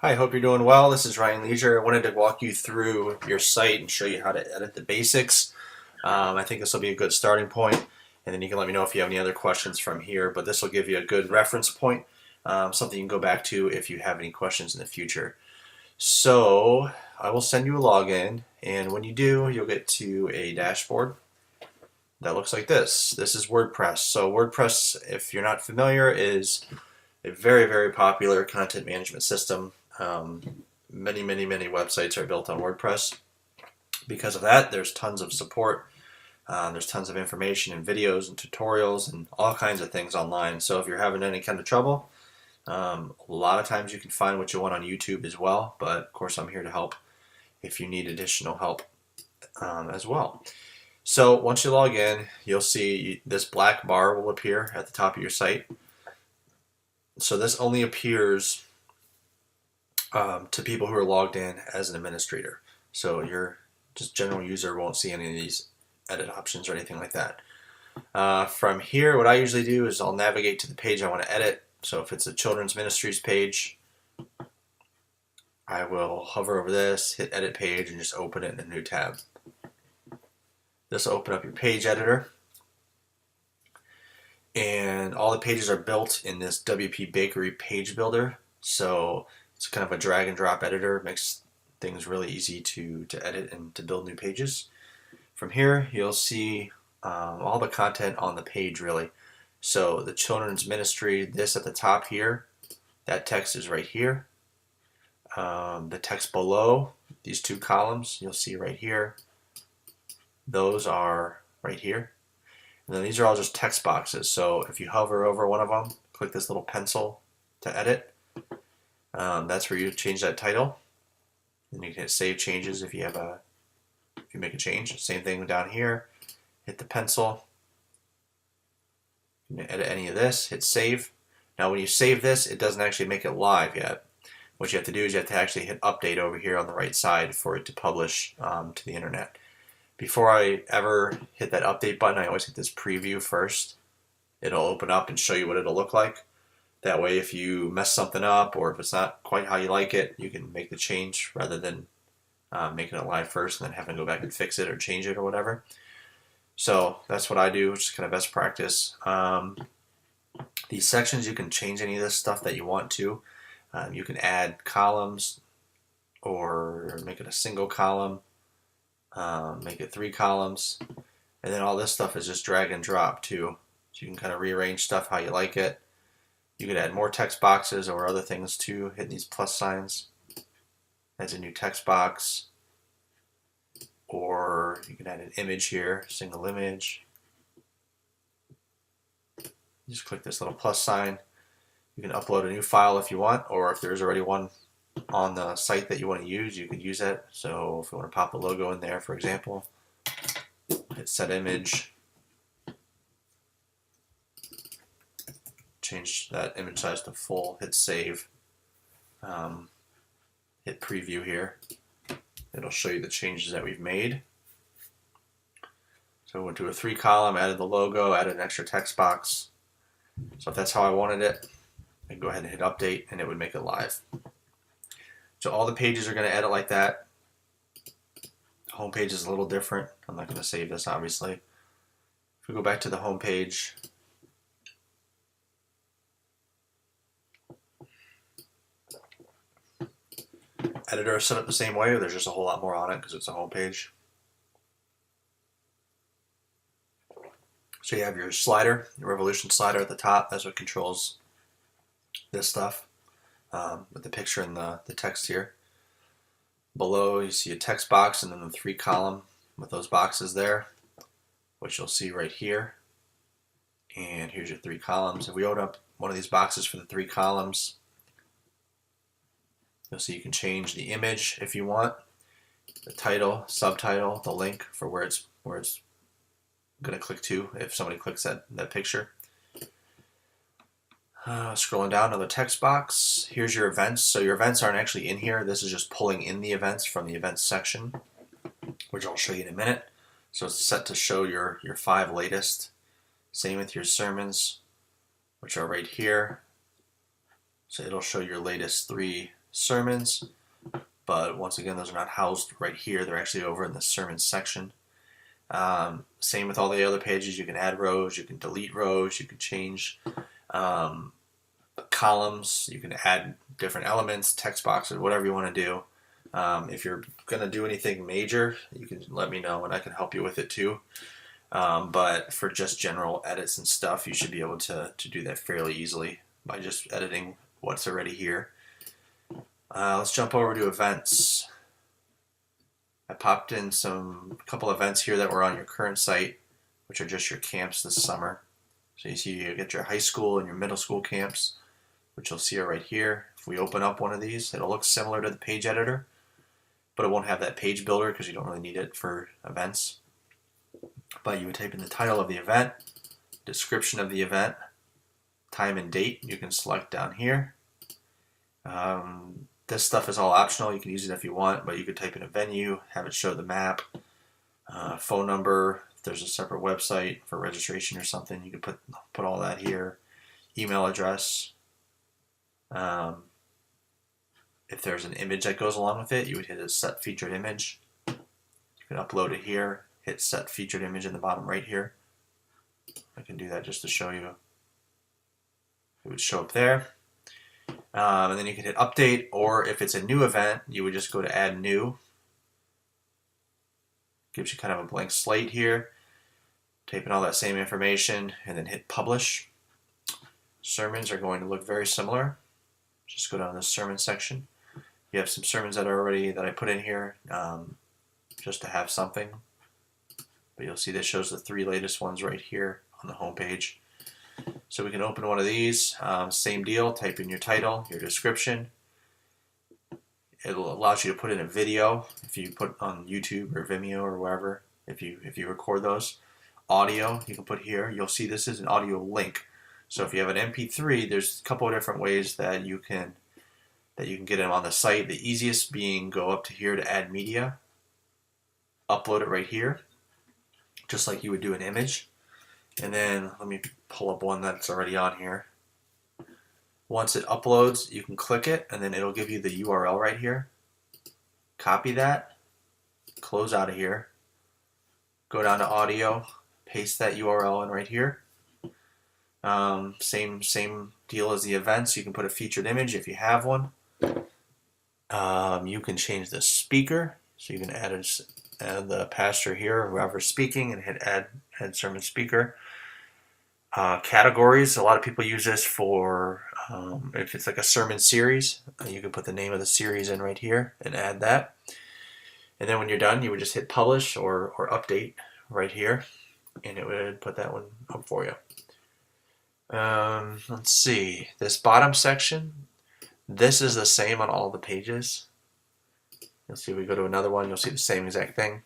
Hi, hope you're doing well. This is Ryan Leisure. I wanted to walk you through your site and show you how to edit the basics. I think this will be a good starting point, and then you can let me know if you have any other questions from here, but this will give you a good reference point, something you can go back to if you have any questions in the future. So I will send you a login, and when you do, you'll get to a dashboard that looks like this. This is WordPress. So WordPress, if you're not familiar, is a very, very popular content management system. Many websites are built on WordPress. Because of that, there's tons of support. There's tons of information and videos and tutorials and all kinds of things online. So if you're having any kind of trouble, a lot of times you can find what you want on YouTube as well. But of course, I'm here to help if you need additional help as well. So once you log in, you'll see this black bar will appear at the top of your site. So this only appears to people who are logged in as an administrator. So your just general user won't see any of these edit options or anything like that. From here, what I usually do is I'll navigate to the page I want to edit. So if it's a children's ministries page, I will hover over this, hit edit page, and just open it in a new tab. This will open up your page editor. And all the pages are built in this WP Bakery page builder. So it's kind of a drag and drop editor. It makes things really easy to edit and to build new pages. From here, you'll see all the content on the page really. So the children's ministry, this at the top here, that text is right here. The text below, these two columns, you'll see right here. Those are right here. And then these are all just text boxes. So if you hover over one of them, click this little pencil to edit. That's where you change that title. And you can hit save changes if you make a change. Same thing down here. Hit the pencil. You can edit any of this. Hit save. Now when you save this, it doesn't actually make it live yet. What you have to do is you have to actually hit update over here on the right side for it to publish to the internet. Before I ever hit that update button, I always hit this preview first. It'll open up and show you what it'll look like. That way, if you mess something up or if it's not quite how you like it, you can make the change rather than making it live first and then having to go back and fix it or change it or whatever. So that's what I do, which is kind of best practice. These sections, you can change any of this stuff that you want to. You can add columns or make it a single column. Make it 3 columns, and then all this stuff is just drag and drop too. So you can kind of rearrange stuff how you like it. You can add more text boxes or other things too. Hit these plus signs. Adds a new text box, or you can add an image here, single image. Just click this little plus sign. You can upload a new file if you want, or if there's already one on the site that you want to use, you can use it. So if you want to pop a logo in there, for example, hit set image, change that image size to full, hit save, hit preview here. It'll show you the changes that we've made. So we went to a 3 column, added the logo, added an extra text box. So if that's how I wanted it, I can go ahead and hit update and it would make it live. So all the pages are going to edit like that. The home page is a little different. I'm not going to save this, obviously. If we go back to the home page, editor is set up the same way. There's just a whole lot more on it because it's a home page. So you have your slider, your Revolution slider at the top. That's what controls this stuff. With the picture and the text here. Below you see a text box and then the 3 column with those boxes there, which you'll see right here. And here's your 3 columns. If we open up one of these boxes for the 3 columns, you'll see you can change the image if you want, the title, subtitle, the link for where it's going to click to if somebody clicks that picture. Scrolling down to the text box, here's your events. So your events aren't actually in here. This is just pulling in the events from the events section, which I'll show you in a minute. So it's set to show your 5 latest. Same with your sermons, which are right here. So it'll show your latest 3 sermons, but once again, those are not housed right here. They're actually over in the sermons section. Same with all the other pages. You can add rows, you can delete rows, you can change columns, you can add different elements, text boxes, whatever you want to do. If you're going to do anything major, you can let me know and I can help you with it too. But for just general edits and stuff, you should be able to do that fairly easily by just editing what's already here. Let's jump over to events. I popped in a couple events here that were on your current site, which are just your camps this summer. So you see you get your high school and your middle school camps, which you'll see are right here. If we open up one of these, it'll look similar to the page editor, but it won't have that page builder because you don't really need it for events. But you would type in the title of the event, description of the event, time and date. You can select down here. This stuff is all optional. You can use it if you want, but you could type in a venue, have it show the map, phone number. If there's a separate website for registration or something, you could put all that here. Email address. If there's an image that goes along with it, you would hit a set featured image. You can upload it here. Hit set featured image in the bottom right here. I can do that just to show you. It would show up there. And then you can hit update, or if it's a new event, you would just go to add new. Gives you kind of a blank slate here. Type in all that same information and then hit publish. Sermons are going to look very similar. Just go down to the sermon section. You have some sermons that I put in here just to have something. But you'll see this shows the 3 latest ones right here on the home page. So we can open one of these. Same deal. Type in your title, your description. It allows you to put in a video if you put on YouTube or Vimeo or wherever. If you record those, audio you can put here. You'll see this is an audio link. So if you have an MP3, there's a couple of different ways that you can get them on the site. The easiest being go up to here to add media, upload it right here, just like you would do an image. And then let me pull up one that's already on here. Once it uploads, you can click it and then it'll give you the URL right here. Copy that, close out of here, go down to audio, paste that URL in right here. Same deal as the events. You can put a featured image if you have one. You can change the speaker, so you can add the pastor here, whoever's speaking, and hit add sermon speaker. Categories. A lot of people use this for if it's like a sermon series. You can put the name of the series in right here and add that. And then when you're done, you would just hit publish or update right here, and it would put that one up for you. Let's see, this bottom section, this is the same on all the pages. You'll see we go to another one, you'll see the same exact thing.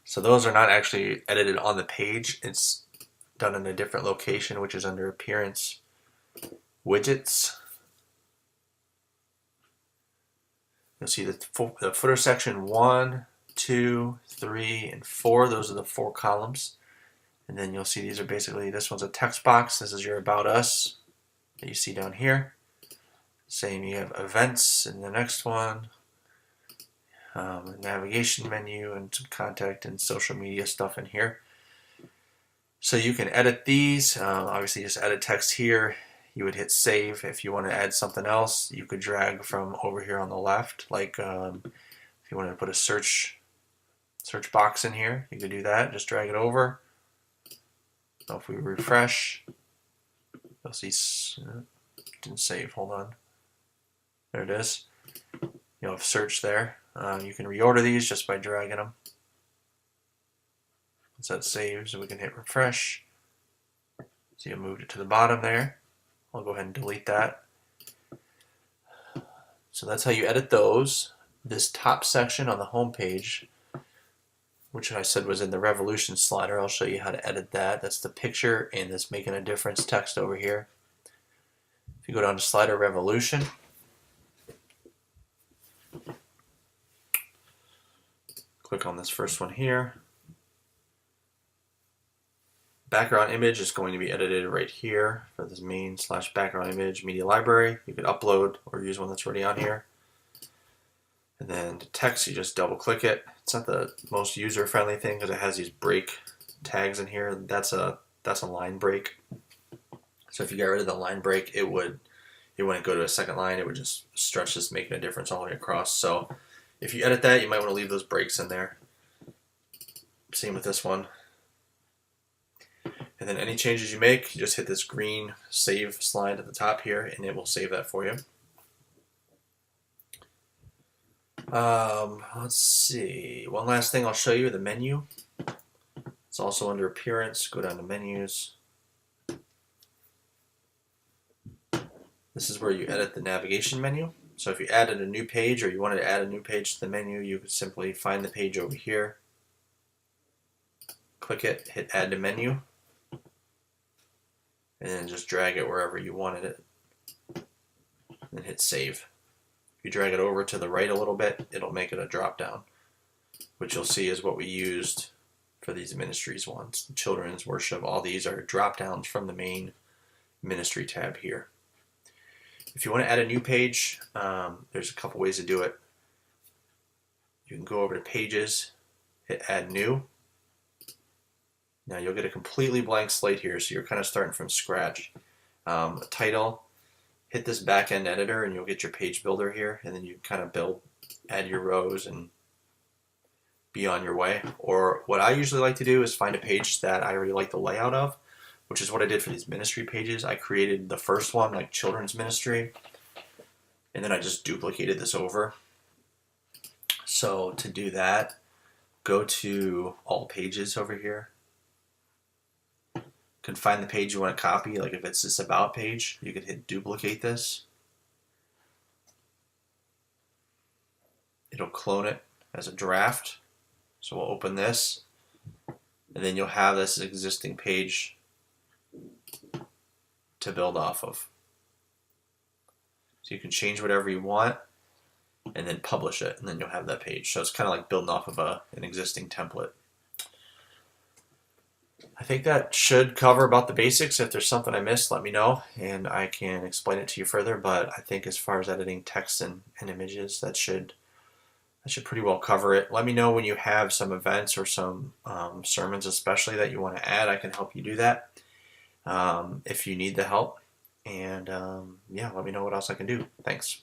So those are not actually edited on the page, it's done in a different location, which is under Appearance, Widgets. You'll see the footer section 1, 2, 3, and 4, those are the 4 columns. And then you'll see these are basically, this one's a text box. This is your About Us that you see down here. Same, you have events in the next one, a navigation menu, and some contact and social media stuff in here. So you can edit these. Obviously, just edit text here. You would hit save. If you want to add something else, you could drag from over here on the left. Like if you wanted to put a search box in here, you could do that. Just drag it over. So if we refresh, you'll see didn't save. Hold on. There it is. You'll have search there. You can reorder these just by dragging them. Once that saves, we can hit refresh. So you moved it to the bottom there. I'll go ahead and delete that. So that's how you edit those. This top section on the home page, which I said was in the Revolution slider, I'll show you how to edit that. That's the picture and this making a difference text over here. If you go down to slider Revolution, click on this first one here. background image is going to be edited right here for this main/background image media library. You could upload or use one that's already on here. And then the text, you just double click it. It's not the most user-friendly thing because it has these break tags in here. That's a line break. So if you got rid of the line break, it wouldn't go to a second line. It would just stretch this, making a difference all the way across. So if you edit that, you might want to leave those breaks in there. Same with this one. And then any changes you make, you just hit this green save slide at the top here, and it will save that for you. Let's see. One last thing I'll show you, the menu. It's also under Appearance. Go down to Menus. This is where you edit the navigation menu. So if you added a new page or you wanted to add a new page to the menu, you could simply find the page over here, click it, hit Add to Menu, and then just drag it wherever you wanted it, and hit Save. If you drag it over to the right a little bit, it'll make it a drop down, which you'll see is what we used for these ministries ones. The children's worship, all these are drop downs from the main ministry tab here. If you want to add a new page, there's a couple ways to do it. You can go over to Pages, hit Add New. Now you'll get a completely blank slate here, so you're kind of starting from scratch. Title, hit this back-end editor and you'll get your page builder here, and then you kind of add your rows and be on your way. Or what I usually like to do is find a page that I really like the layout of, which is what I did for these ministry pages. I created the first one, like children's ministry, and then I just duplicated this over. So to do that, go to All Pages over here. You can find the page you want to copy, like if it's this About page, you could hit Duplicate this. It'll clone it as a draft. So we'll open this, and then you'll have this existing page to build off of. So you can change whatever you want and then publish it, and then you'll have that page. So it's kind of like building off of an existing template. I think that should cover about the basics. If there's something I missed, let me know and I can explain it to you further. But I think as far as editing text and images, that should pretty well cover it. Let me know when you have some events or some sermons especially that you want to add. I can help you do that if you need the help. And yeah, let me know what else I can do. Thanks.